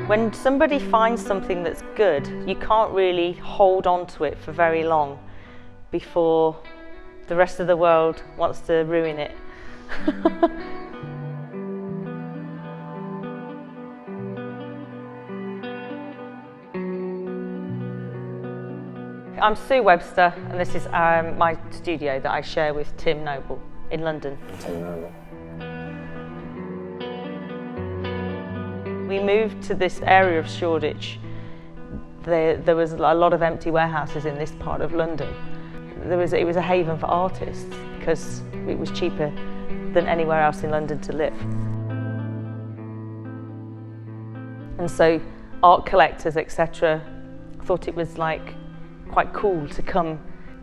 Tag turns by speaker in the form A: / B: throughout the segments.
A: When somebody finds something that's good, you can't really hold on to it for very long before the rest of the world wants to ruin it. I'm Sue Webster, and this is my studio that I share with Tim Noble in London.
B: Tim Noble.
A: We moved to this area of Shoreditch. There was a lot of empty warehouses in this part of London. It was a haven for artists because it was cheaper than anywhere else in London to live. And so art collectors, etc., thought it was like quite cool to come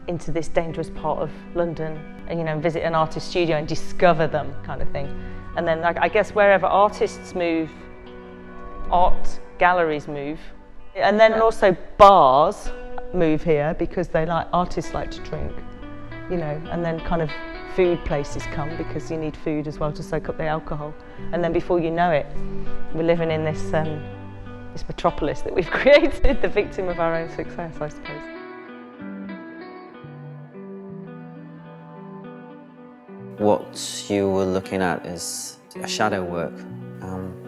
A: into this dangerous part of London and visit an artist studio and discover them, kind of thing. And then I guess wherever artists move, art galleries move, and then also bars move here because artists like to drink, and then kind of food places come because you need food as well to soak up the alcohol. And then before you know it, we're living in this metropolis that we've created, the victim of our own success, I suppose.
B: What you were looking at is a shadow work.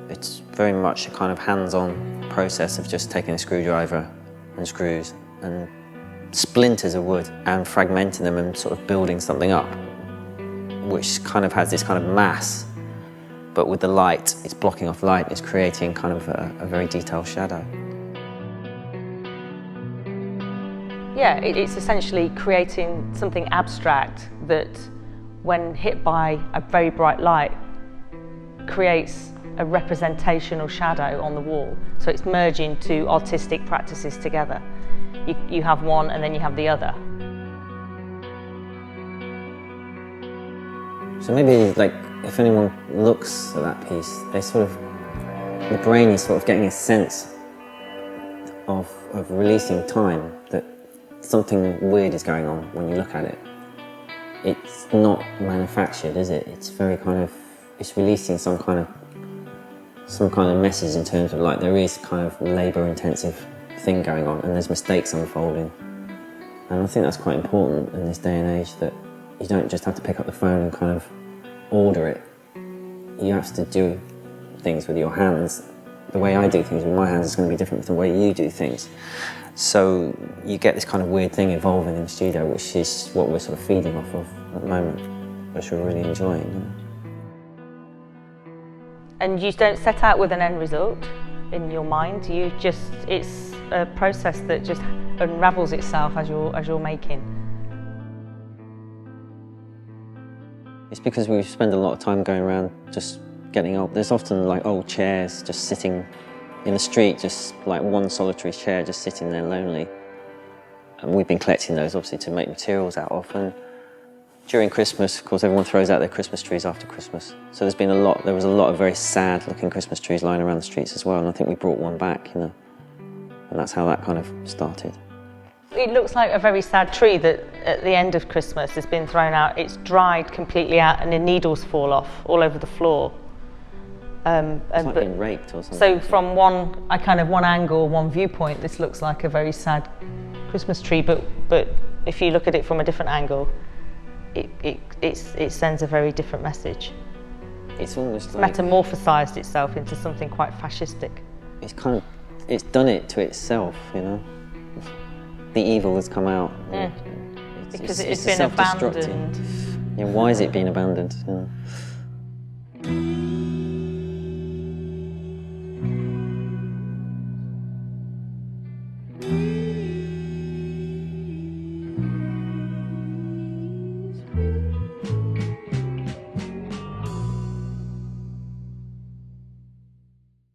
B: It's very much a kind of hands-on process of just taking a screwdriver and screws and splinters of wood and fragmenting them and sort of building something up, which kind of has this kind of mass, but with the light, it's blocking off light, it's creating kind of a very detailed shadow.
A: Yeah, it's essentially creating something abstract that, when hit by a very bright light, creates a representational shadow on the wall. So it's merging two artistic practices together. You have one and then you have the other.
B: So maybe, if anyone looks at that piece, the brain is sort of getting a sense of releasing time, that something weird is going on when you look at it. It's not manufactured, is it? It's very it's releasing some kind of message in terms of there is kind of labour-intensive thing going on and there's mistakes unfolding. And I think that's quite important in this day and age, that you don't just have to pick up the phone and kind of order it. You have to do things with your hands. The way I do things with my hands is going to be different from the way you do things. So you get this kind of weird thing evolving in the studio, which is what we're sort of feeding off of at the moment, which we're really enjoying.
A: And you don't set out with an end result in your mind. It's a process that just unravels itself as you're making.
B: It's because we spend a lot of time going around just getting old. There's often old chairs just sitting in the street, just one solitary chair just sitting there lonely. And we've been collecting those obviously to make materials out of. And during Christmas, of course, everyone throws out their Christmas trees after Christmas. So there was a lot of very sad looking Christmas trees lying around the streets as well. And I think we brought one back, and that's how that kind of started.
A: It looks like a very sad tree that at the end of Christmas has been thrown out. It's dried completely out and the needles fall off all over the floor.
B: It's like being raked or something.
A: So from one angle, one viewpoint, this looks like a very sad Christmas tree, but if you look at it from a different angle, it sends a very different message.
B: It's almost
A: metamorphosized itself into something quite fascistic.
B: It's done it to itself, The evil has come out.
A: Yeah. Because it's been
B: self-destructing.
A: abandoned.
B: Yeah, why is it being abandoned? Yeah.